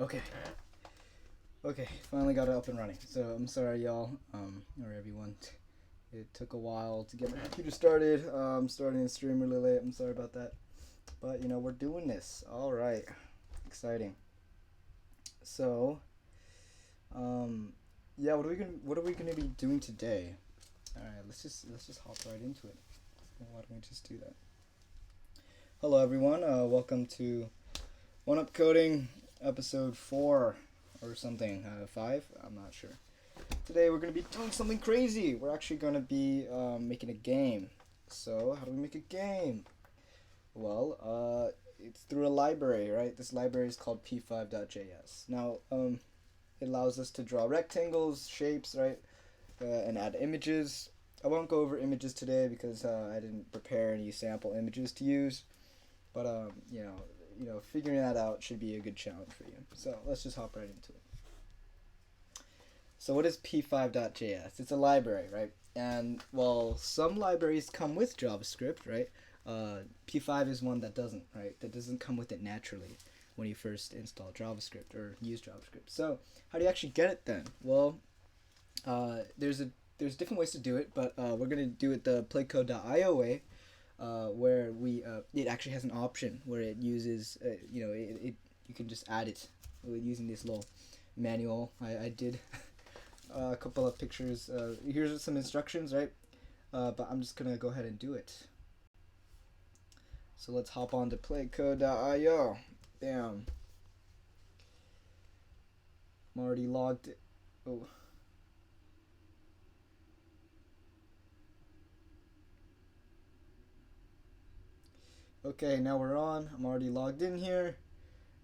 Okay. Okay, finally got it up and running. So I'm sorry, y'all, or everyone. It took a while to get my computer started. I'm starting the stream really late. I'm sorry about that. But, we're doing this. All right. Exciting. So, yeah, what are we gonna be doing today? All right, let's just hop right into it. Why don't we just do that? Hello, everyone. Welcome to One Up Coding, episode 4 or something. 5. I'm not sure. Today we're going to be doing something crazy. We're actually going to be making a game. So, how do we make a game? Well, it's through a library, right? This library is called p5.js. Now, it allows us to draw rectangles, shapes, right? And add images. I won't go over images today because I didn't prepare any sample images to use. But, figuring that out should be a good challenge for you. So, let's just hop right into it. So what is p5.js? It's a library, right? And, well, some libraries come with JavaScript, right? P5 is one that doesn't, right? That doesn't come with it naturally when you first install JavaScript or use JavaScript. So how do you actually get it then? Well, there's different ways to do it, but we're going to do it the playcode.io way, where it actually has an option where it uses, you can just add it using this little manual. I did a couple of pictures. Here's some instructions, right? But I'm just gonna go ahead and do it. So let's hop on to playcode.io. Bam. I'm already logged. Oh. Okay, now we're on. I'm already logged in here.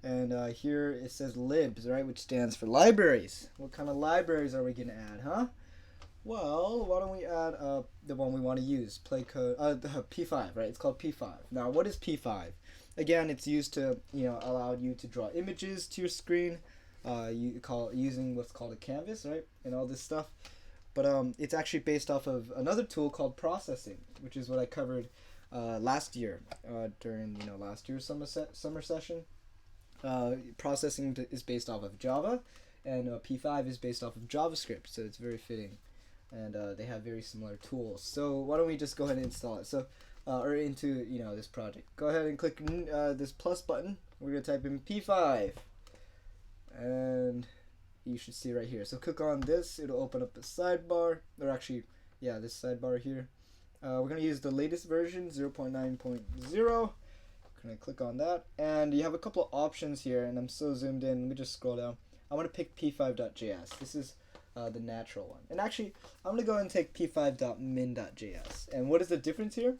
And here it says libs, right, which stands for libraries. What kind of libraries are we going to add, huh? Well, why don't we add the one we want to use, playcode, the P5, right? It's called P5. Now, what is P5? Again, it's used to, allow you to draw images to your screen. Using what's called a canvas, right, and all this stuff. But it's actually based off of another tool called processing, which is what I covered last year during last year's summer session. Processing is based off of Java, and P5 is based off of JavaScript, so it's very fitting, and they have very similar tools. So why don't we just go ahead and install it? So, or into this project. Go ahead and click this plus button. We're gonna type in P5, and you should see right here. So click on this. It'll open up the sidebar, or actually, yeah, this sidebar here. We're gonna use the latest version, 0.9.0. Gonna click on that, and you have a couple of options here, and I'm so zoomed in. Let me just scroll down. I want to pick p5.js. This is the natural one, and actually I'm gonna go ahead and take p5.min.js. And what is the difference here?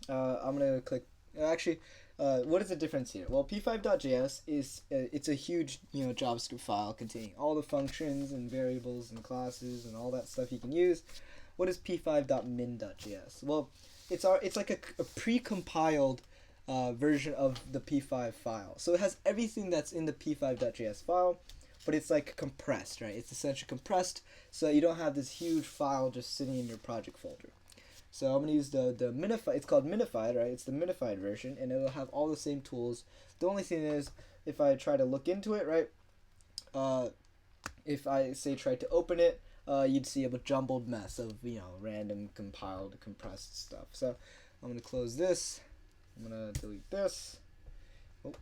I'm gonna click. What is the difference here? Well, p5.js is it's a huge JavaScript file containing all the functions and variables and classes and all that stuff you can use. What is p5.min.js? Well, it's like a pre-compiled version of the P5 file. So it has everything that's in the P5.js file, but it's like compressed, right? It's essentially compressed, so you don't have this huge file just sitting in your project folder. So I'm going to use the minified, it's called minified, right? It's the minified version, and it'll have all the same tools. The only thing is, if I try to look into it, right, if I say try to open it, you'd see a jumbled mess of, random compiled, compressed stuff. So I'm going to close this. I'm going to delete this. Oh,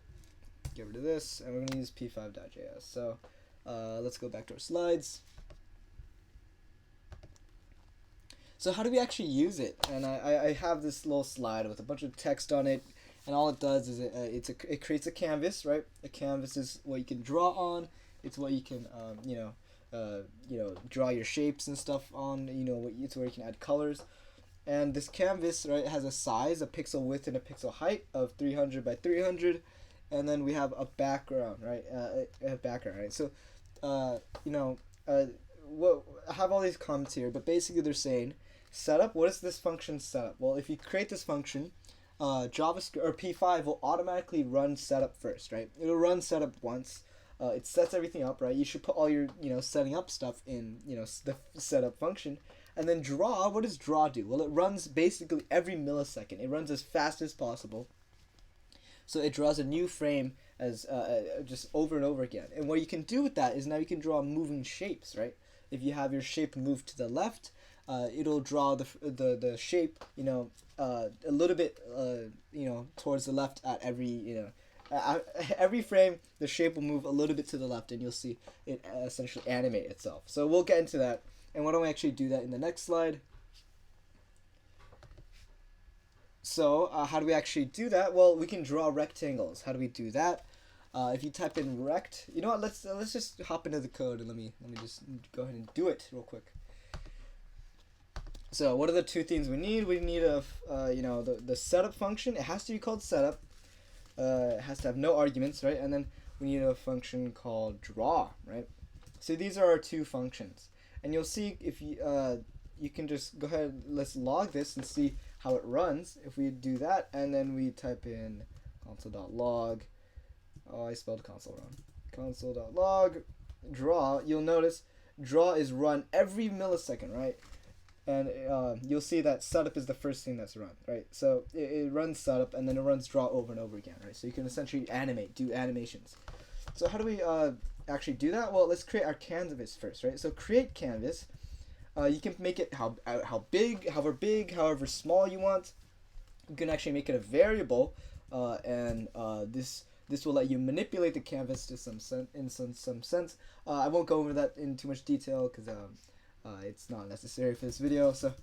get rid of this. And we're going to use p5.js. So let's go back to our slides. So how do we actually use it? And I have this little slide with a bunch of text on it. And all it does is it creates a canvas, right? A canvas is what you can draw on. It's what you can, draw your shapes and stuff on. It's where you can add colors. And this canvas, right, has a size, a pixel width and a pixel height of 300 by 300, and then we have a background, right? So, I have all these comments here, but basically they're saying, setup. What is this function setup? Well, if you create this function, JavaScript or P5 will automatically run setup first, right? It'll run setup once. It sets everything up, right? You should put all your setting up stuff in the setup function. And then draw, what does draw do? Well, it runs basically every millisecond. It runs as fast as possible. So it draws a new frame as just over and over again. And what you can do with that is now you can draw moving shapes, right? If you have your shape moved to the left, it'll draw the shape, a little bit, towards the left at every, every frame. The shape will move a little bit to the left, and you'll see it essentially animate itself. So we'll get into that, and why don't we actually do that in the next slide? So how do we actually do that? Well, we can draw rectangles. How do we do that? If you type in rect, you know what? Let's just hop into the code and let me just go ahead and do it real quick. So what are the two things we need? We need the setup function. It has to be called setup. It has to have no arguments, right? And then we need a function called draw, right? So these are our two functions, and you'll see if you can just go ahead. Let's log this and see how it runs. If we do that and then we type in console.log. Oh, I spelled console wrong. Console.log draw. You'll notice draw is run every millisecond, right? And you'll see that setup is the first thing that's run, right? So it runs setup and then it runs draw over and over again, right? So you can essentially do animations. So how do we actually do that? Well, let's create our canvas first, right? So create canvas. You can make it however big, however small you want. You can actually make it a variable, and this will let you manipulate the canvas to some sense. I won't go over that in too much detail because it's not necessary for this video. So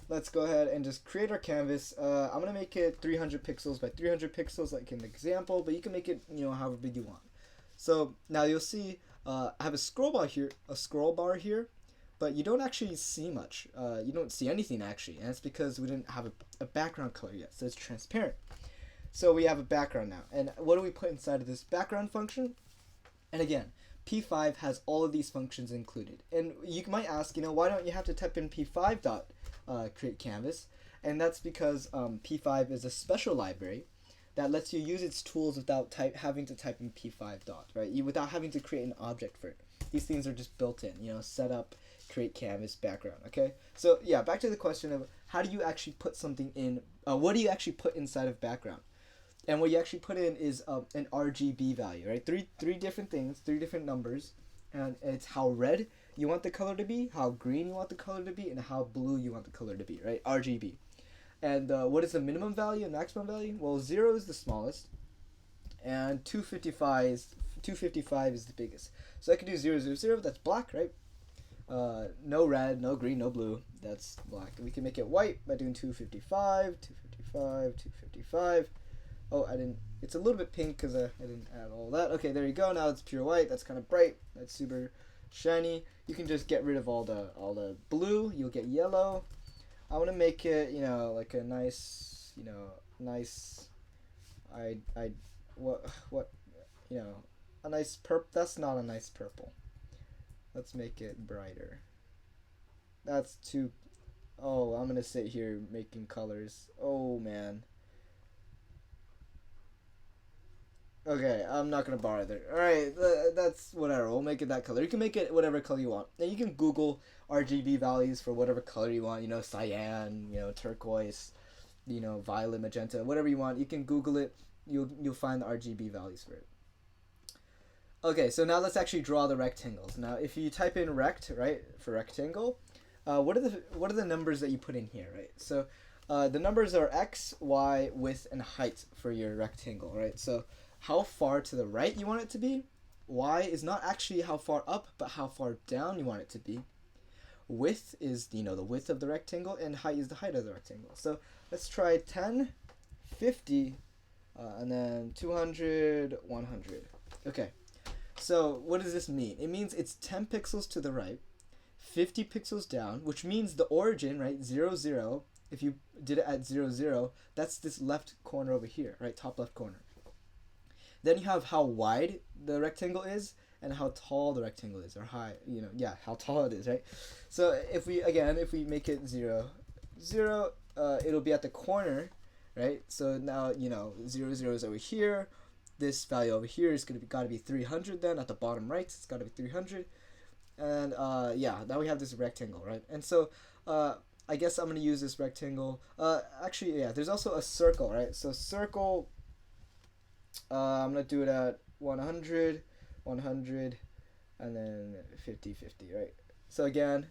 let's go ahead and just create our canvas. I'm gonna make it 300 pixels by 300 pixels, like in the example, but you can make it however big you want. So now you'll see I have a scroll bar here. But you don't actually see much. You don't see anything actually, and it's because we didn't have a background color yet, so it's transparent. So we have a background now, and what do we put inside of this background function? And again, P5 has all of these functions included. And you might ask, why don't you have to type in P5 dot create canvas? And that's because P5 is a special library that lets you use its tools without having to type in P5 dot, right? Without having to create an object for it. These things are just built in, setup, create canvas, background. Okay, so yeah, back to the question of how do you actually put something in, what do you actually put inside of background? And what you actually put in is an RGB value, right? Three different things, three different numbers, and it's how red you want the color to be, how green you want the color to be, and how blue you want the color to be, right? RGB. And what is the minimum value and maximum value? Well, 0 is the smallest, and 255 is the biggest. So I could do 0, 0, 0, that's black, right? No red, no green, no blue, that's black. We can make it white by doing 255, 255, 255. Oh, it's a little bit pink because I didn't add all that. Okay, there you go. Now it's pure white. That's kind of bright. That's super shiny. You can just get rid of all the blue. You'll get yellow. I want to make it, like a nice, a nice purple. That's not a nice purple. Let's make it brighter. That's too, oh, I'm going to sit here making colors. Oh, man. Okay, I'm not going to bother. Alright, that's whatever. We'll make it that color. You can make it whatever color you want. And you can Google RGB values for whatever color you want. Cyan, turquoise, violet, magenta, whatever you want. You can Google it. You'll find the RGB values for it. Okay, so now let's actually draw the rectangles. Now, if you type in rect, right, for rectangle, what are the numbers that you put in here, right? So the numbers are x, y, width, and height for your rectangle, right? So how far to the right you want it to be. Y is not actually how far up, but how far down you want it to be. Width is, the width of the rectangle, and height is the height of the rectangle. So let's try 10, 50, and then 200, 100. Okay. So what does this mean? It means it's 10 pixels to the right, 50 pixels down, which means the origin, right, 0, 0, if you did it at 0, 0, that's this left corner over here, right, top left corner. Then you have how wide the rectangle is and how tall the rectangle is, or high, how tall it is, right? So if we make it 0, 0, it'll be at the corner, right? So now, 0, 0 is over here. This value over here is got to be 300 then. At the bottom right, it's got to be 300. And now we have this rectangle, right? And so I guess I'm going to use this rectangle. There's also a circle, right? So circle, I'm gonna do it at 100, 100, and then 50, 50, right? So again,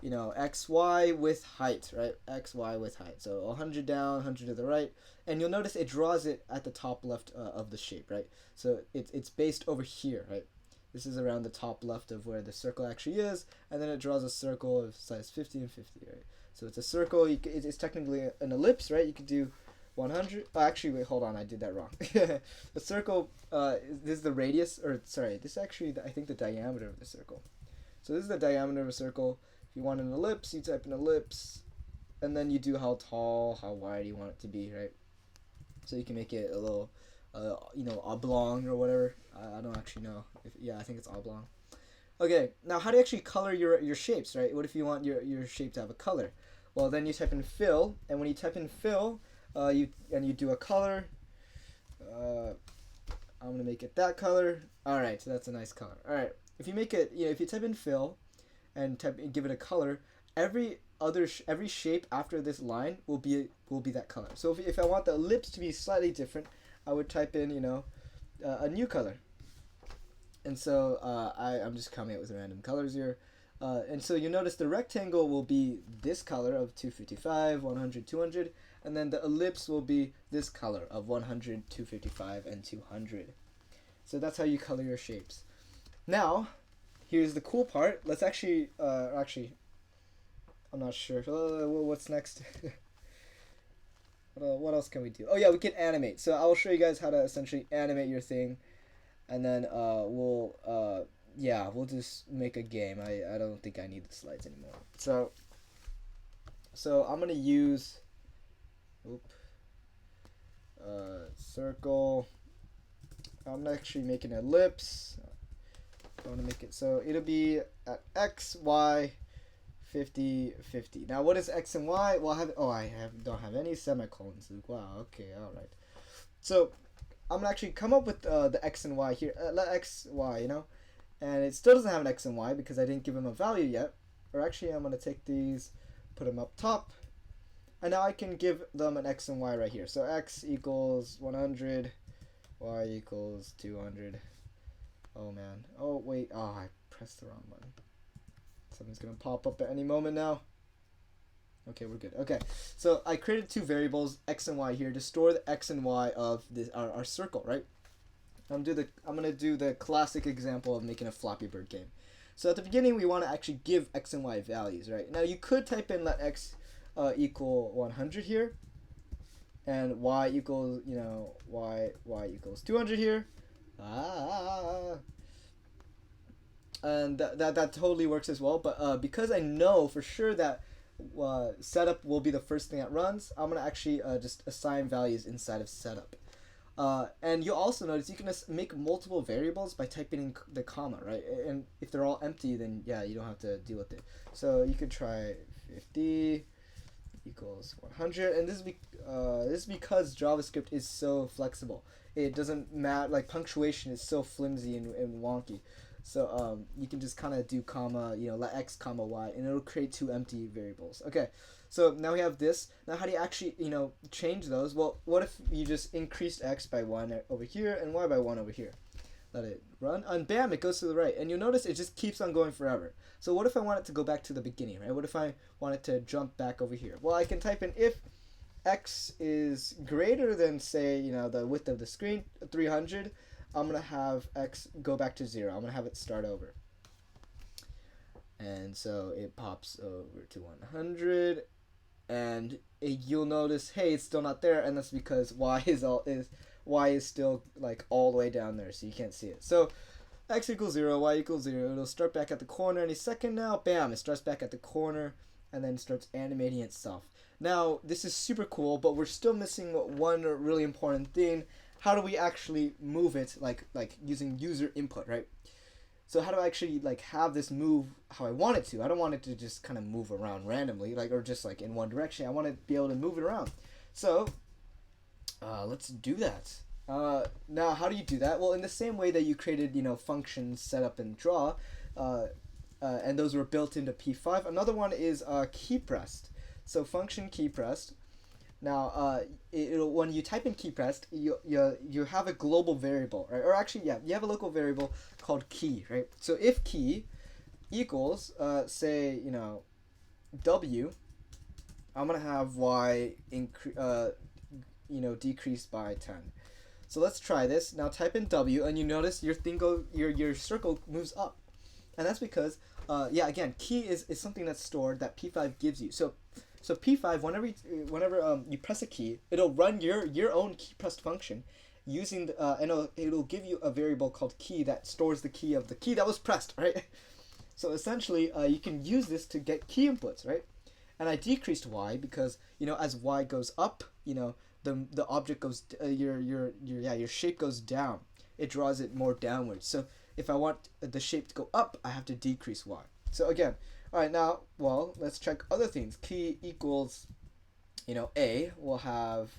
you know, XY with height, right? XY with height. So 100 down, 100 to the right. And you'll notice it draws it at the top left of the shape, right? So it's based over here, right? This is around the top left of where the circle actually is. And then it draws a circle of size 50 and 50, right? So it's a circle. It's technically an ellipse, right? You could do 100. Oh, actually, wait, hold on. I did that wrong. The circle, this is the radius, or sorry, this is actually, I think, the diameter of the circle. So this is the diameter of a circle. If you want an ellipse, you type an ellipse, and then you do how tall, how wide you want it to be, right? So you can make it a little, you know, oblong or whatever. I don't actually know. Yeah, I think it's oblong. Okay, now how do you actually color your shapes, right? What if you want your shape to have a color? Well, then you type in fill, and when you type in fill, you do a color. I'm gonna make it that color. All right, so that's a nice color. All right, if you make it, you know, if you type in fill, and give it a color, every shape after this line will be that color. So if I want the ellipse to be slightly different, I would type in, you know, a new color. And so I'm just coming up with random colors here. And so you notice the rectangle will be this color of 255, 100, 200, and then the ellipse will be this color of 100, 255, and 200. So that's how you color your shapes. Now, here's the cool part. Let's actually, I'm not sure. What's next? What else can we do? Oh yeah, we can animate. So I will show you guys how to essentially animate your thing, and then we'll just make a game. I don't think I need the slides anymore. So I'm gonna use, circle. I'm actually making an ellipse. I want to make it so it'll be at x, y, 50, 50. Now what is x and y? Well, don't have any semicolons. Wow. Okay. All right. So I'm gonna actually come up with the x and y here. Let x, y, you know, and it still doesn't have an x and y because I didn't give them a value yet. Or actually, I'm gonna take these, put them up top, and now I can give them an x and y right here. So x equals 100, y equals 200. Oh man. Oh wait. Oh, I pressed the wrong button. Something's gonna pop up at any moment now. Okay, we're good. Okay, so I created two variables, x and y here, to store the x and y of this our circle, right? I'm gonna do the classic example of making a Flappy Bird game. So at the beginning, we want to actually give x and y values, right? Now you could type in let x equal 100 here, and y equals, you know, y equals 200 here. And that totally works as well. But because I know for sure that setup will be the first thing that runs, I'm gonna actually just assign values inside of setup. And you'll also notice you can make multiple variables by typing in the comma, right? And if they're all empty, then yeah, you don't have to deal with it. So you could try 50 equals 100, and this is because JavaScript is so flexible. It doesn't matter, like punctuation is so flimsy and wonky. So you can just kind of do comma, you know, let x comma y, and it'll create two empty variables. Okay, so now we have this. Now how do you actually, you know, change those? Well, what if you just increased x by 1 over here and y by 1 over here? Let it run, and bam, it goes to the right. And you'll notice it just keeps on going forever. So what if I want it to go back to the beginning, right? What if I want it to jump back over here? Well, I can type in if x is greater than, say, you know, the width of the screen, 300, I'm going to have x go back to 0. I'm going to have it start over. And so it pops over to 100, and you'll notice, hey, it's still not there, and that's because y is still like all the way down there, so you can't see it. So x equals 0, y equals 0. It'll start back at the corner any second now. Bam, it starts back at the corner and then starts animating itself. Now, this is super cool, but we're still missing one really important thing. How do we actually move it, like using user input, right? So how do I actually like have this move how I want it to? I don't want it to just kind of move around randomly, like, or just like in one direction. I want to be able to move it around. So let's do that. Now, how do you do that? Well, in the same way that you created, you know, functions, setup, and draw, and those were built into P5. Another one is key pressed. So function key pressed. Now, when you type in key pressed, you have a global variable, right? Or actually, yeah, you have a local variable called key, right? So if key equals, say, w, I'm gonna have y decreased by 10. So let's try this. Now type in w, and you notice your circle moves up, and that's because again, key is something that's stored that P5 gives you. So P5, whenever you press a key, it'll run your own key pressed function using and it'll give you a variable called key that stores the key of the key that was pressed, right? So essentially, you can use this to get key inputs, right? And I decreased y because as y goes up, the object goes your shape goes down. It draws it more downwards. So if I want the shape to go up, I have to decrease y. So again, all right, now, well, let's check other things. Key equals, a will have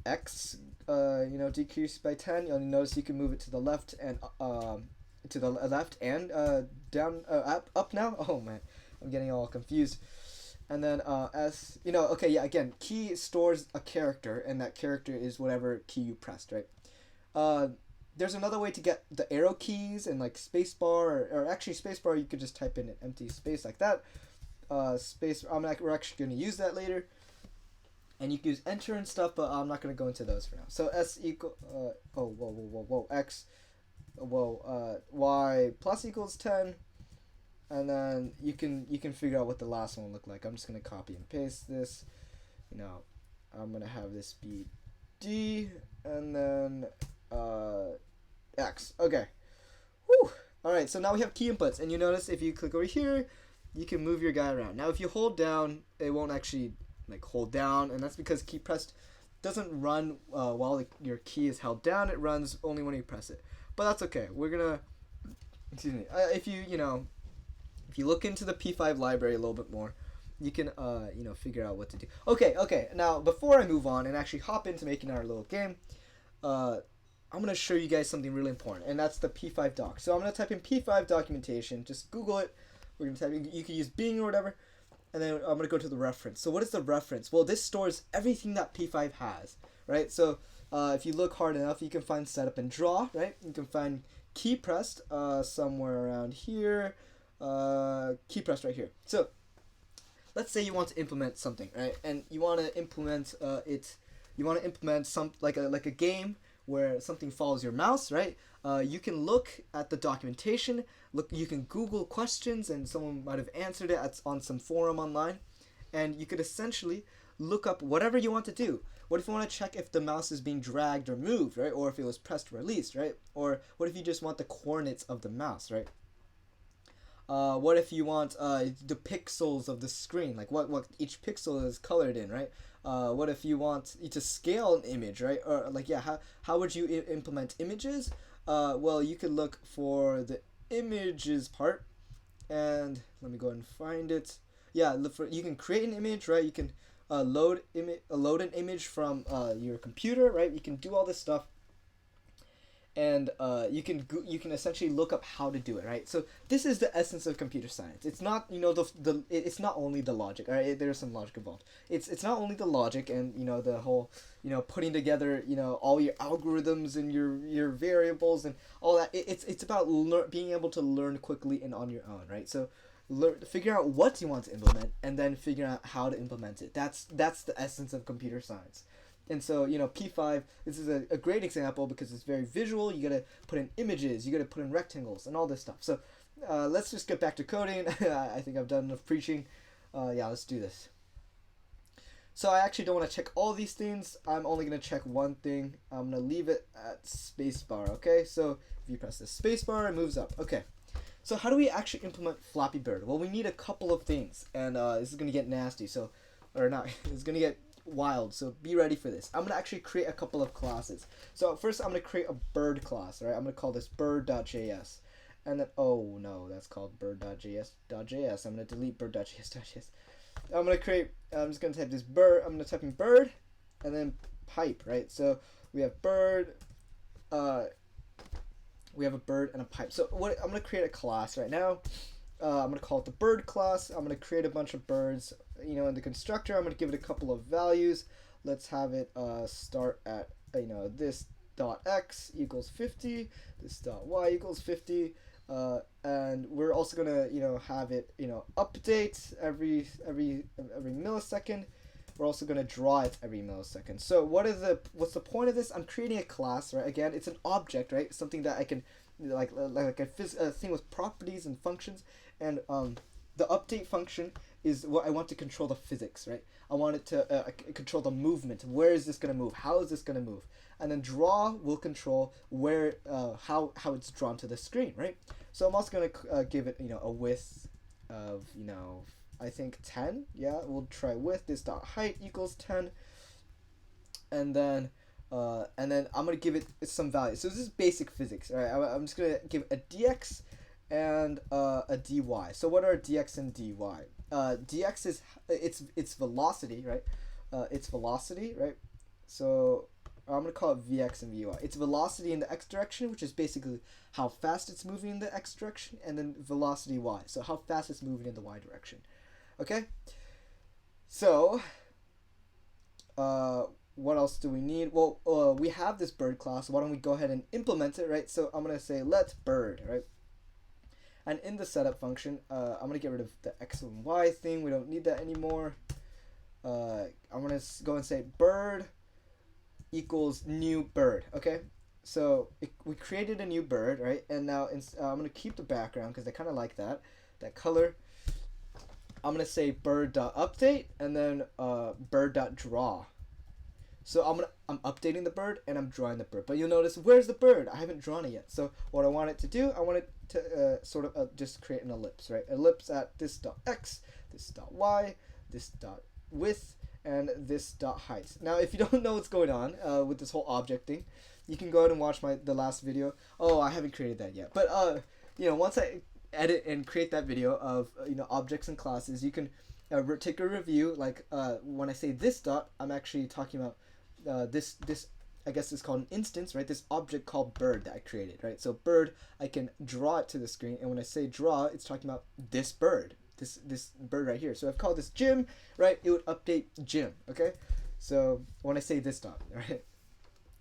x, decreased by 10. You'll notice you can move it to the left and down, up now. Oh man, I'm getting all confused. And then s, okay, yeah, again, key stores a character, and that character is whatever key you pressed, right? There's another way to get the arrow keys and like spacebar, or actually spacebar, you could just type in an empty space like that. We're actually going to use that later. And you can use enter and stuff, but I'm not going to go into those for now. So s equal, x, y plus equals 10. And then you can figure out what the last one looked like. I'm just going to copy and paste this. I'm going to have this be d, and then x. Okay. Whew. Alright, so now we have key inputs, and you notice if you click over here, you can move your guy around. Now if you hold down, it won't actually hold down, and that's because key pressed doesn't run while your key is held down. It runs only when you press it. But that's okay. We're gonna, excuse me, if you look into the P5 library a little bit more, you can figure out what to do. Okay. Now before I move on and actually hop into making our little game, I'm going to show you guys something really important, and that's the P5 doc. So I'm going to type in P5 documentation. Just Google it. We're going to type in, you can use Bing or whatever, and then I'm going to go to the reference. So what is the reference? Well, this stores everything that P5 has, right? So if you look hard enough, you can find setup and draw, right? You can find key pressed somewhere around here, key pressed right here. So let's say you want to implement something, right? And you want to implement some like a game where something follows your mouse, right? You can look at the documentation. You can Google questions, and someone might have answered it on some forum online, and you could essentially look up whatever you want to do. What if you want to check if the mouse is being dragged or moved, right? Or if it was pressed or released, right? Or what if you just want the coordinates of the mouse, right? What if you want the pixels of the screen, like what each pixel is colored in, right? What if you want to scale an image, right? Or how would you implement images? Well, you could look for the images part, and let me go and find it. Yeah, you can create an image, right? You can load an image from your computer, right? You can do all this stuff, and you can essentially look up how to do it, right? So this is the essence of computer science. It's not it's not only the logic, all right? There's some logic involved. It's not only the logic and the whole putting together all your algorithms and your variables and all that. It's about being able to learn quickly and on your own, right? So figure out what you want to implement and then figure out how to implement it. That's the essence of computer science. And so, P5, this is a great example because it's very visual. You got to put in images, you got to put in rectangles and all this stuff. So let's just get back to coding. I think I've done enough preaching. Let's do this. So I actually don't want to check all these things. I'm only going to check one thing. I'm going to leave it at spacebar, okay? So if you press the spacebar, it moves up. Okay. So how do we actually implement Flappy Bird? Well, we need a couple of things. And this is going to get nasty. Or not. It's going to get wild, so be ready for this. I'm going to actually create a couple of classes. So first I'm going to create a bird class, right? I'm going to call this bird.js. And then, oh no, that's called bird.js.js. I'm going to delete bird.js.js. I'm just going to type this bird. I'm going to type in bird and then pipe, right? So we have bird, we have a bird and a pipe. So I'm going to create a class right now. I'm going to call it the bird class. I'm going to create a bunch of birds, in the constructor. I'm going to give it a couple of values. let's have it start at this dot x equals 50, this dot y equals 50, and we're also gonna have it update every millisecond. We're also going to draw it every millisecond. So what's the point of this? I'm creating a class, right? Again, it's an object, right? Something that I can like a thing with properties and functions, and the update function is what I want to control the physics, right? I want it to control the movement. Where is this going to move? How is this going to move? And then draw will control where how it's drawn to the screen, right? So I'm also going to give it a width of I think 10. Yeah, we'll try width. This dot height equals 10, and then I'm gonna give it some value. So this is basic physics. All right, I'm just gonna give a dx and a dy. So what are dx and dy? Dx is it's velocity, right? It's velocity, right? So I'm gonna call it vx and vy. It's velocity in the x direction, which is basically how fast it's moving in the x direction, and then velocity y. So how fast it's moving in the y direction. Okay, so what else do we need? Well, we have this bird class. Why don't we go ahead and implement it, right? So I'm going to say let bird, right? And in the setup function, I'm going to get rid of the x and y thing. We don't need that anymore. I'm going to go and say bird equals new bird, okay? So we created a new bird, right? And now I'm going to keep the background because I kind of like that color. I'm going to say bird.update and then bird.draw. So I'm updating the bird and I'm drawing the bird. But you'll notice, where's the bird? I haven't drawn it yet. So what I want it to do, I want it to sort of just create an ellipse, right? Ellipse at this dot x, this dot y, this dot width, and this dot height. Now, if you don't know what's going on with this whole object thing, you can go ahead and watch the last video. Oh, I haven't created that yet. But once I edit and create that video of objects and classes, you can take a review. Like when I say this dot, I'm actually talking about this I guess it's called an instance, right? This object called bird that I created, right? So bird, I can draw it to the screen, and when I say draw, it's talking about this bird, this bird right here. So I've called this Jim, right? It would update Jim, okay? So when I say this dot, right?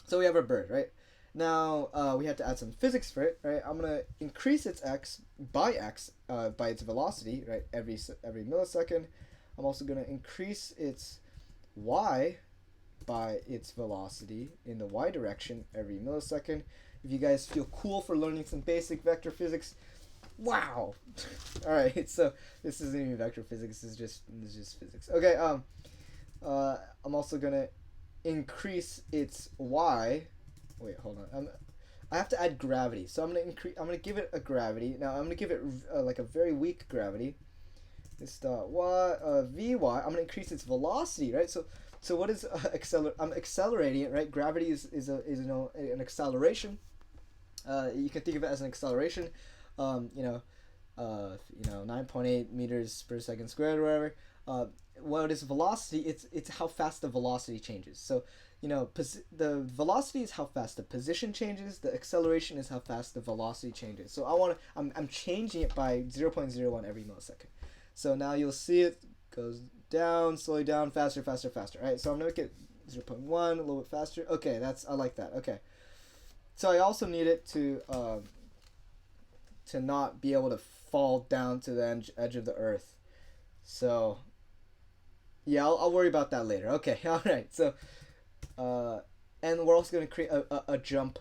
So we have our bird, right? Now we have to add some physics for it, right? I'm gonna increase its x by its velocity, right? Every millisecond. I'm also gonna increase its y by its velocity in the y direction every millisecond. If you guys feel cool for learning some basic vector physics, wow! All right, so this isn't even vector physics. This is just physics. Okay. I'm also gonna increase its y. Wait, hold on. I have to add gravity, so I'm gonna give it a gravity. Now I'm gonna give it like a very weak gravity. This dot y vy. I'm gonna increase its velocity, right? So what is I'm accelerating it, right? Gravity is an acceleration. You can think of it as an acceleration. 9.8 meters per second squared or whatever. What is velocity? It's how fast the velocity changes. So the velocity is how fast the position changes. The acceleration is how fast the velocity changes. So I'm changing it by 0.01 every millisecond. So now you'll see it goes down, slowly down, faster, faster, faster. All right, so I'm gonna make it 0.1, a little bit faster. Okay, I like that. Okay, so I also need it to not be able to fall down to the edge of the earth. So yeah, I'll worry about that later. Okay, all right. So and we're also gonna create a jump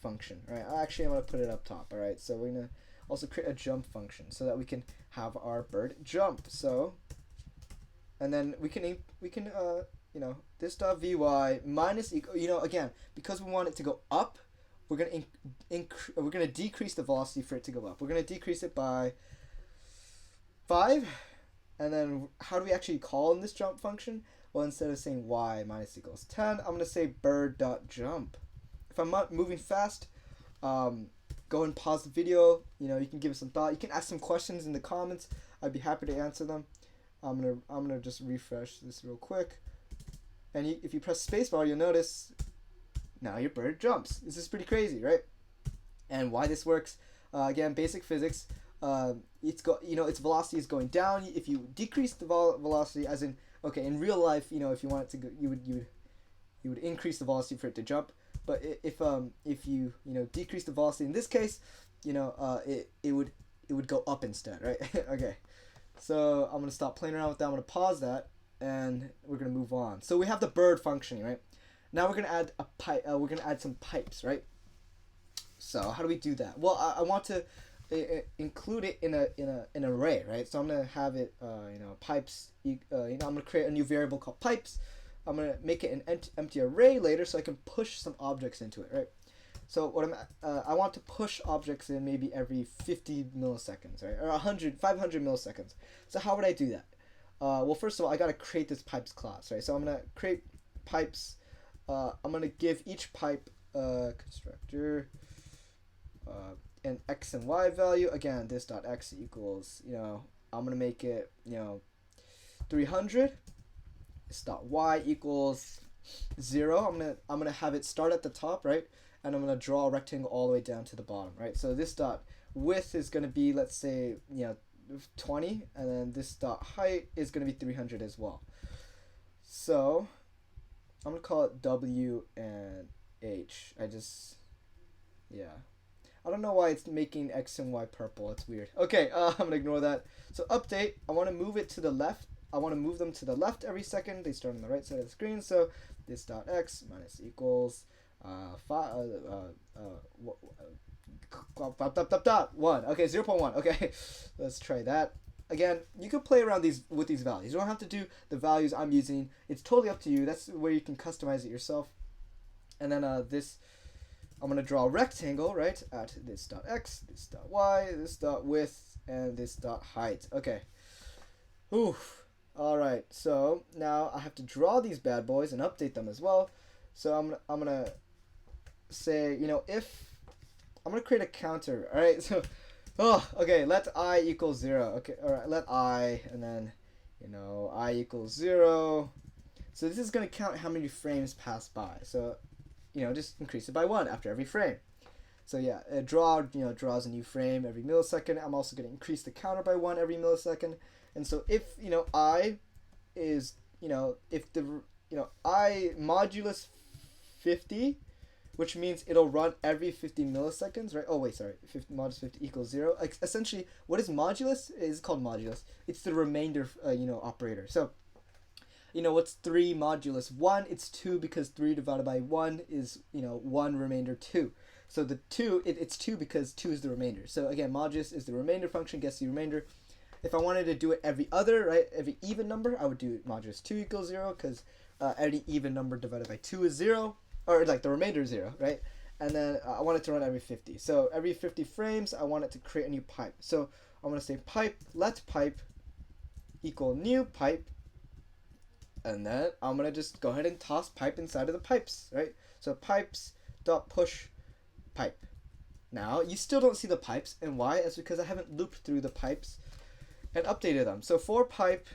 function. All right, actually I'm gonna put it up top. All right, so we're gonna also create a jump function so that we can have our bird jump. So and then we can this dot vy minus equal, again, because we want it to go up, we're gonna decrease the velocity for it to go up. We're gonna decrease it by 5, and then how do we actually call in this jump function? Well, instead of saying y minus equals 10, I'm gonna say bird dot jump. If I'm not moving fast, go and pause the video. You can give it some thought. You can ask some questions in the comments. I'd be happy to answer them. I'm gonna just refresh this real quick, and if you press spacebar, you'll notice now your bird jumps. This is pretty crazy, right? And why this works? Again, basic physics. Its velocity is going down. If you decrease the velocity, as in in real life, if you want it to go, you would you would increase the velocity for it to jump. But if you decrease the velocity in this case, it would go up instead, right? Okay. So I'm gonna stop playing around with that. I'm gonna pause that, and we're gonna move on. So we have the bird functioning, right? Now we're gonna add a pipe. We're gonna add some pipes, right? So how do we do that? Well, I want to include it in an array, right? So I'm gonna have it, pipes. I'm gonna create a new variable called pipes. I'm gonna make it an empty array later, so I can push some objects into it, right? So what I want to push objects in maybe every 50 milliseconds, right? Or 500 milliseconds. So how would I do that? Well, first of all, I gotta create this pipes class, right? So I'm gonna create pipes. I'm gonna give each pipe constructor an x and y value. Again, this dot x equals, I'm gonna make it 300. This dot y equals 0. I'm gonna have it start at the top, right? And I'm gonna draw a rectangle all the way down to the bottom, right? So this dot width is gonna be, let's say, 20, and then this dot height is gonna be 300 as well. So I'm gonna call it W and H. I don't know why it's making X and Y purple. It's weird. Okay, I'm gonna ignore that. So update, I want to move it to the left. I want to move them to the left every second. They start on the right side of the screen. So this dot X minus equals 1. Okay, 0.1. Okay, let's try that. Again, you can play around with these values. You don't have to do the values I'm using. It's totally up to you. That's where you can customize it yourself. And then this, I'm going to draw a rectangle, right, at this dot X, this dot Y, this dot width, and this dot height. Okay. Oof. All right. So now I have to draw these bad boys and update them as well. So I'm gonna say, if I'm gonna create a counter. All right. So, okay. Let I equal 0. Okay. All right. Let I, and then, I equals 0. So this is gonna count how many frames pass by. So, just increase it by 1 after every frame. So yeah, draws a new frame every millisecond. I'm also gonna increase the counter by 1 every millisecond. And so if I is if the I modulus 50, which means it'll run every 50 milliseconds, right? Oh wait, sorry, modulus 50 equals 0. Like, essentially, what is modulus? It's called modulus. It's the remainder operator. So what's 3 modulus 1? It's 2, because 3 divided by 1 is 1 remainder 2. So the 2, it's 2 because 2 is the remainder. So again, modulus is the remainder function, gets the remainder. If I wanted to do it every even number, I would do modulus 2 equals 0, because every even number divided by 2 is 0, or like the remainder is 0, right? And then I want it to run every 50. So every 50 frames, I want it to create a new pipe. So I'm going to say pipe, let pipe equal new pipe, and then I'm going to just go ahead and toss pipe inside of the pipes, right? So pipes dot push pipe. Now, you still don't see the pipes, and why? It's because I haven't looped through the pipes and updated them. So for pipe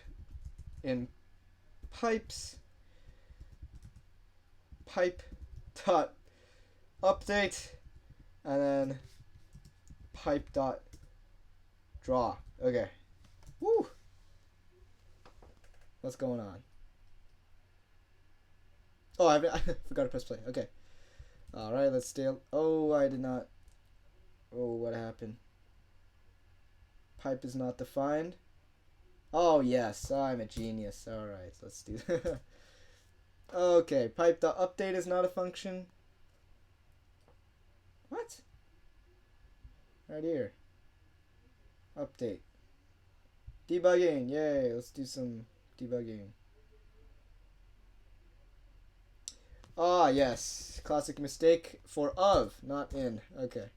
in pipes, pipe dot update, and then pipe dot draw. Okay. Woo! What's going on? Oh, I forgot to press play. Okay. All right, let's stay. Oh, I did not. Oh, what happened? Pipe is not defined. Oh, yes, I'm a genius. All right, let's do that. Okay, pipe.update is not a function. What? Right here. Update. Debugging. Yay, let's do some debugging. Ah, yes. Classic mistake for of, not in. Okay.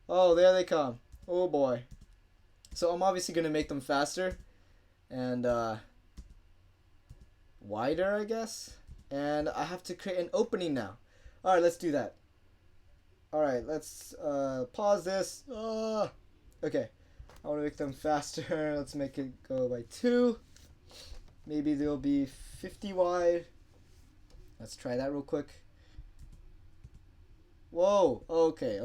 Oh, there they come. Oh, boy. So I'm obviously going to make them faster and wider, I guess. And I have to create an opening now. All right, let's do that. All right, let's pause this. Okay, I want to make them faster. Let's make it go by 2. Maybe they'll be 50 wide. Let's try that real quick. Whoa, okay.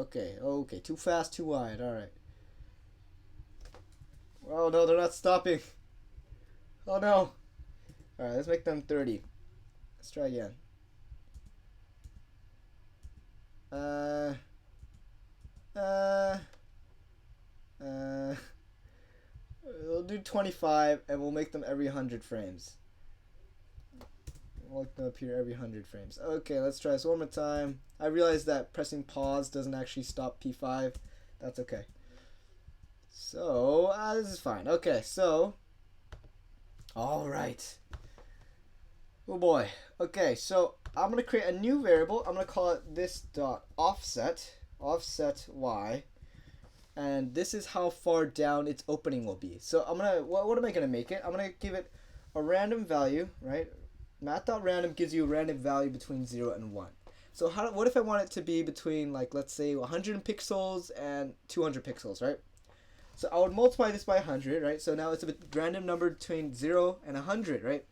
Too fast, too wide. All right. Oh no, they're not stopping. Oh no. All right, let's make them 30. Let's try again. uh, uh, we'll do 25, and we'll make them every 100 frames. We'll make them appear every 100 frames. Okay, let's try this one more time. I realize that pressing pause doesn't actually stop P5. That's okay. So, this is fine. Okay, so, all right. Oh boy. Okay, so I'm gonna create a new variable. I'm gonna call it this dot offset y, and this is how far down its opening will be. So I'm gonna what am I gonna make it? I'm gonna give it a random value, right? Math.random gives you a random value between 0 and 1. So what if I want it to be between, like, let's say 100 pixels and 200 pixels, right? So I would multiply this by 100, right? So now it's a random number between 0 and 100, right?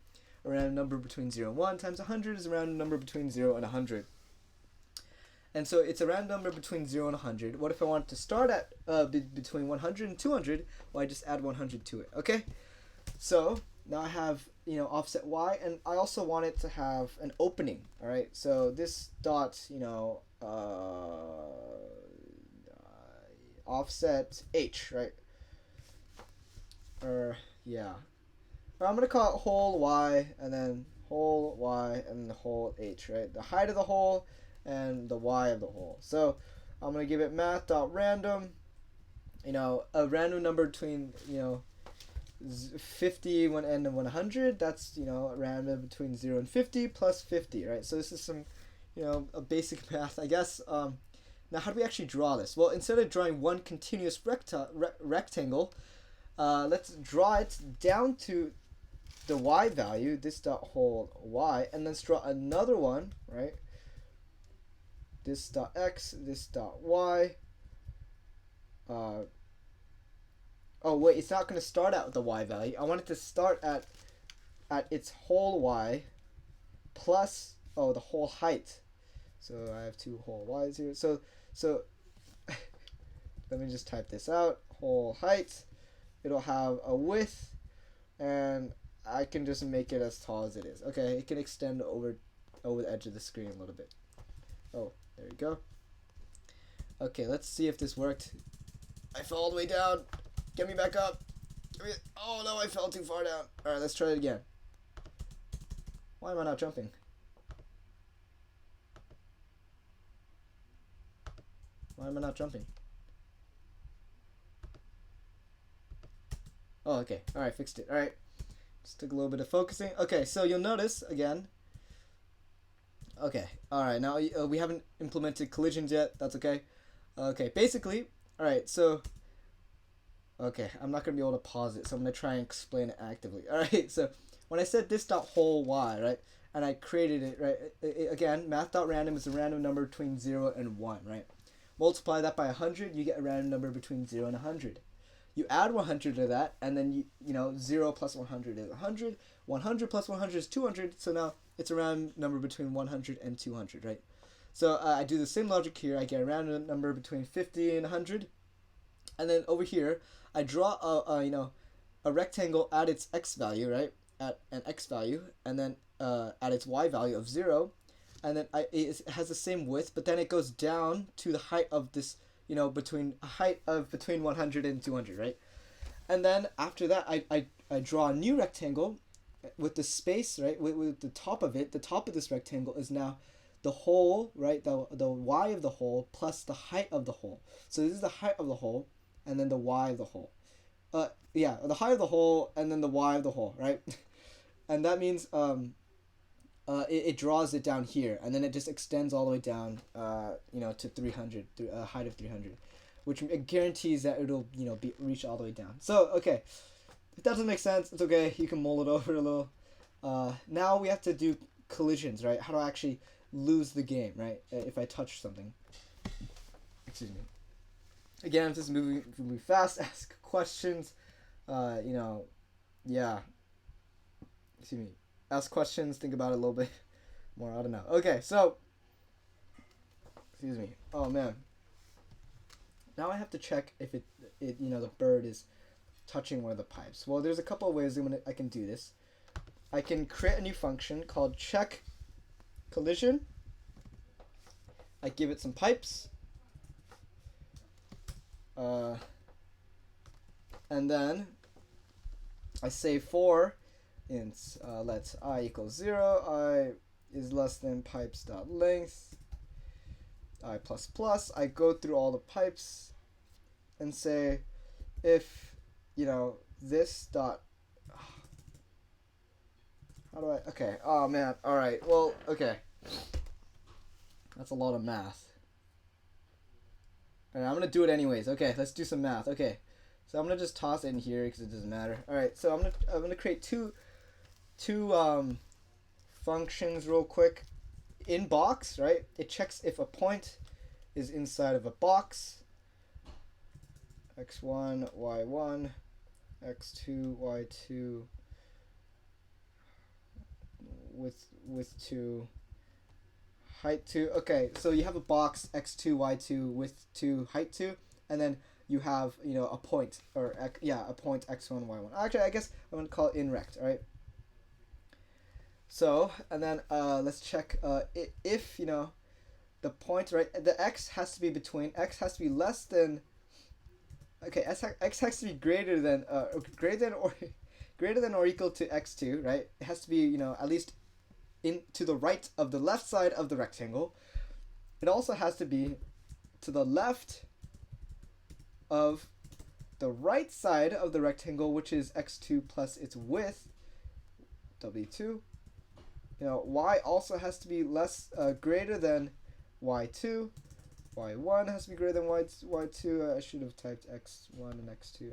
A random number between 0 and 1 times 100 is a random number between 0 and 100. And so it's a random number between 0 and 100. What if I want it to start at between 100 and 200? Well, I just add 100 to it, okay? So now I have, offset y, and I also want it to have an opening, all right? So this dot, offset h, right? Yeah. Or I'm going to call it whole y, and then whole y, and the whole h, right? The height of the hole and the y of the hole. So I'm going to give it math.random, a random number between, 50 and 100. That's, a random between 0 and 50 plus 50, right? So this is some, a basic math, I guess. Now, how do we actually draw this? Well, instead of drawing one continuous rectangle, let's draw it down to the y value, this dot whole y, and let's draw another one, right? This dot x, this dot y. Oh wait, it's not going to start out with the y value. I want it to start at its whole y plus, the whole height. So I have two whole y's here. So let me just type this out. Whole height. It'll have a width, and I can just make it as tall as it is. Okay, it can extend over the edge of the screen a little bit. Oh, there you go. Okay, let's see if this worked. I fell all the way down. Get me back up. Oh no, I fell too far down. Alright, let's try it again. Why am I not jumping? Why am I not jumping? Oh, okay. Alright, fixed it. Alright. Just took a little bit of focusing. Okay, so you'll notice, again. Okay, alright, now we haven't implemented collisions yet. That's okay. Okay, basically, alright, so... Okay, I'm not going to be able to pause it, so I'm going to try and explain it actively. Alright, so when I said this dot whole y, right, and I created it, right, again, math.random is a random number between 0 and 1, right? Multiply that by 100, you get a random number between 0 and 100. You add 100 to that, and then, 0 plus 100 is 100. 100 plus 100 is 200, so now it's a random number between 100 and 200, right? So I do the same logic here. I get a random number between 50 and 100. And then over here, I draw a rectangle at its x value, right? At an x value, and then at its y value of 0, and then it has the same width, but then it goes down to the height of this, between 100 and 200, right? And then after that, I draw a new rectangle with the space, right? With the top of it. The top of this rectangle is now the hole, right? The y of the hole plus the height of the hole. So this is the height of the hole, and then the y of the hole. The height of the hole, and then the y of the hole, right? And that means it draws it down here, and then it just extends all the way down, to 300, a height of 300, which guarantees that it'll, be reach all the way down. So, okay, if that doesn't make sense, it's okay. You can mull it over a little. Now we have to do collisions, right? How do I actually lose the game, right? If I touch something. Excuse me. Again, if this is moving fast, ask questions. Yeah. Excuse me. Ask questions, think about it a little bit more. I don't know. Okay, so. Excuse me. Oh, man. Now I have to check if the bird is touching one of the pipes. Well, there's a couple of ways I can do this. I can create a new function called check collision. I give it some pipes. And then I say for int let I equals 0, I is less than pipes dot length, I plus plus. I go through all the pipes and say if, you know, this dot, how do I, okay, oh man, alright, well, okay. That's a lot of math. Alright, I'm gonna do it anyways. Okay, let's do some math. Okay, so I'm gonna just toss it in here because it doesn't matter. Alright, so I'm gonna create two functions real quick. In box, right? It checks if a point is inside of a box. x1, y1, x2, y2, width 2, height 2. Okay, so you have a box x2, y2, width 2, height 2, and then you have, you know, a point, or a point x1, y1. Actually, I guess I'm gonna call it in rect, right? So, and then let's check if, you know, the point, right, the x has to be between, x has to be less than, okay, x has to be greater than or equal to x2, right? It has to be, you know, at least in to the right of the left side of the rectangle. It also has to be to the left of the right side of the rectangle, which is x2 plus its width, w2. You know, y also has to be greater than y2. y1 has to be greater than y2. I should have typed x1 and x2,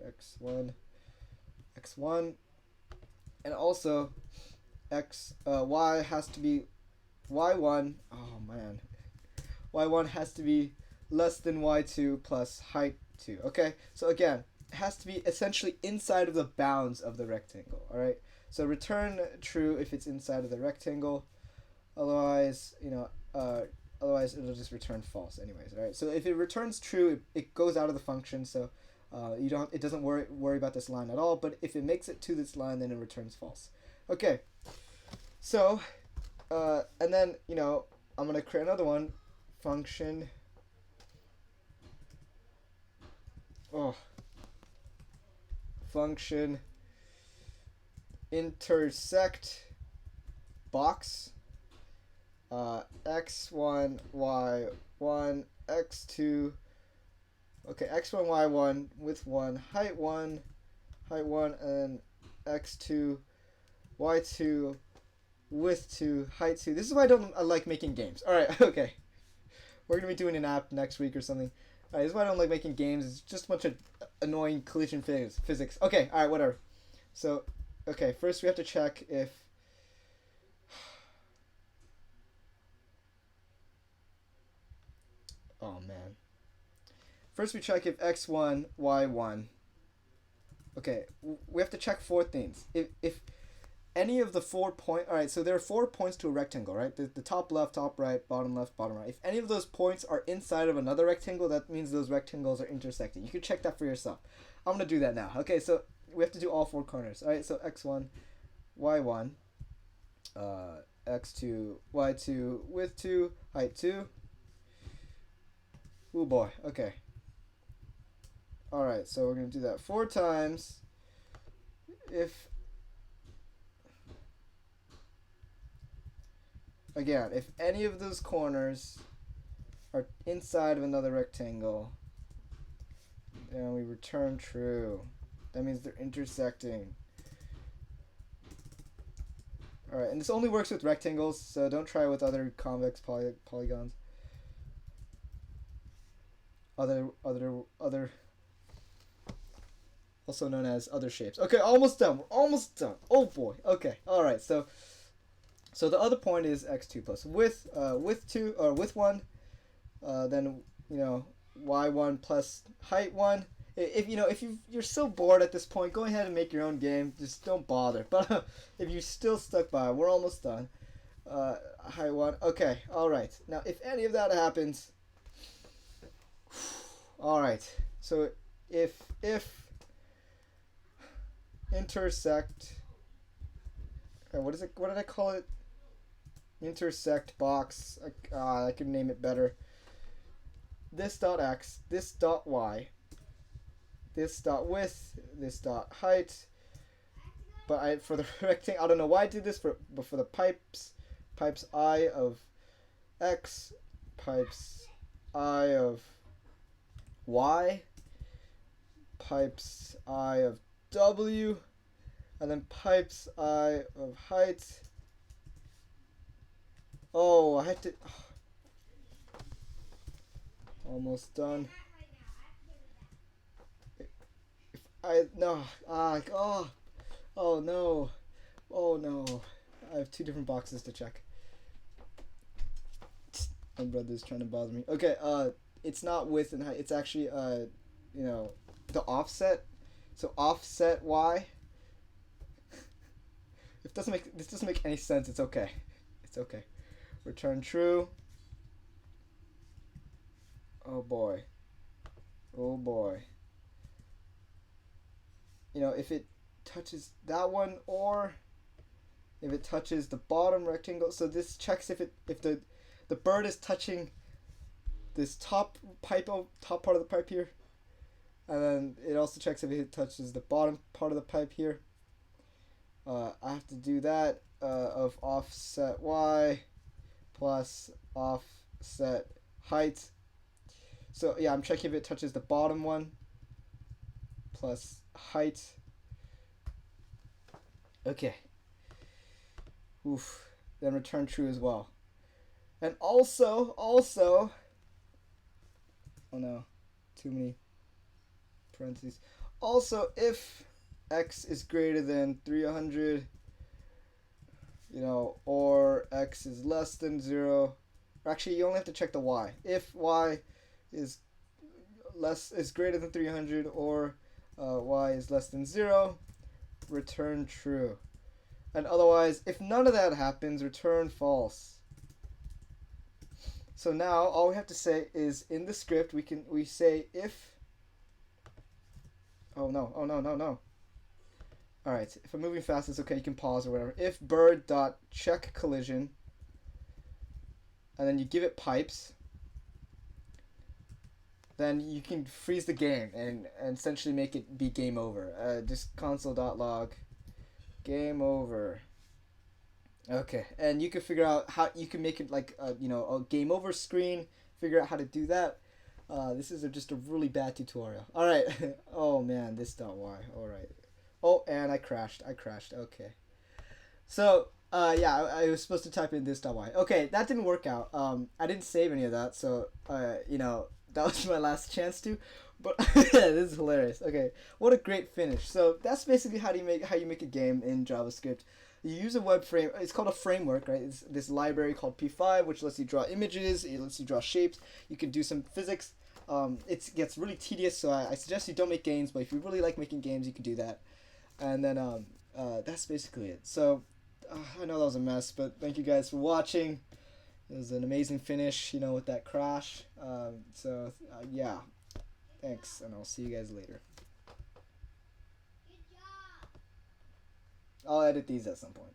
x1, and also y has to be y1. Oh man, y1 has to be less than y2 plus height 2. Okay, so again, it has to be essentially inside of the bounds of the rectangle. All right. So return true if it's inside of the rectangle. Otherwise, you know, otherwise it'll just return false anyways, right? So if it returns true, it goes out of the function. So it doesn't worry about this line at all. But if it makes it to this line, then it returns false. Okay. So, and then, you know, I'm gonna create another one, function. Function intersect box x1 y1 x2, okay, x1 y1 with 1 height 1 and x2 y2 width 2 height 2. This is why I don't like making games. All right. Okay, we're gonna be doing an app next week or something. All right, this is why I don't like making games. It's just a bunch of annoying collision physics. Okay, all right, whatever. So, okay, first we have to check if oh man. First we check if x1, y1. Okay, we have to check 4 things. If any of the 4 points, all right, so there are 4 points to a rectangle, right? The top left, top right, bottom left, bottom right. If any of those points are inside of another rectangle, that means those rectangles are intersecting. You can check that for yourself. I'm gonna do that now. Okay, so we have to do all 4 corners. All right, so x1, y1, x2, y2, width 2, height 2. Oh boy, okay. All right, so we're gonna do that 4 times. If again, if any of those corners are inside of another rectangle, then we return true. That means they're intersecting. All right, and this only works with rectangles, so don't try with other convex polygons. Other, also known as other shapes. Okay, almost done. We're almost done. Oh boy. Okay. All right. So the other point is x2 plus width 2 or width 1. Then, you know, y1 plus height 1. If you know, if you're so bored at this point, go ahead and make your own game. Just don't bother. But if you're still stuck by, we're almost done. Height 1. Okay. All right. Now, if any of that happens, all right. So if intersect. What did I call it? Intersect box. I can name it better. this dot x, this dot y, this dot width, this dot height. But for the rectangle, I don't know why I did this, but for the pipes I of x, pipes I of y, pipes I of w, and then pipes I of height. Oh, I had to. Almost done. Oh no. Oh no. I have two different boxes to check. My brother's trying to bother me. Okay, it's not width and height. It's actually, the offset. So offset y. This doesn't make any sense. It's okay. It's okay. Return true. Oh boy. Oh boy. If it touches that one, or if it touches the bottom rectangle. So this checks if the bird is touching this top part of the pipe here, and then it also checks if it touches the bottom part of the pipe here. I have to do that of offset y plus offset height. So yeah, I'm checking if it touches the bottom one plus height. Okay. Oof. Then return true as well. And also, oh no, too many parentheses. Also, if x is greater than 300, or x is less than 0, or actually you only have to check the y. If y is greater than 300, or y is less than 0, return true. And otherwise, if none of that happens, return false. So now all we have to say is in the script we say if. Oh no. Alright, if I'm moving fast, it's okay, you can pause or whatever. If bird dot check collision, and then you give it pipes, then you can freeze the game and essentially make it be game over. Just console.log game over. Okay, and you can figure out how you can make it like a game over screen. Figure out how to do that. This is just a really bad tutorial. All right. Oh man, this dot y. All right. Oh, and I crashed. Okay. So yeah, I was supposed to type in this dot y. Okay, that didn't work out. I didn't save any of that, so that was my last chance to. But this is hilarious. Okay, what a great finish. So that's basically how you make a game in JavaScript. You use a web frame. It's called a framework, right? It's this library called P5, which lets you draw images. It lets you draw shapes. You can do some physics. It gets really tedious, so I suggest you don't make games. But if you really like making games, you can do that. And then that's basically it. So I know that was a mess, but thank you guys for watching. It was an amazing finish, with that crash. Yeah, thanks, and I'll see you guys later. I'll edit these at some point.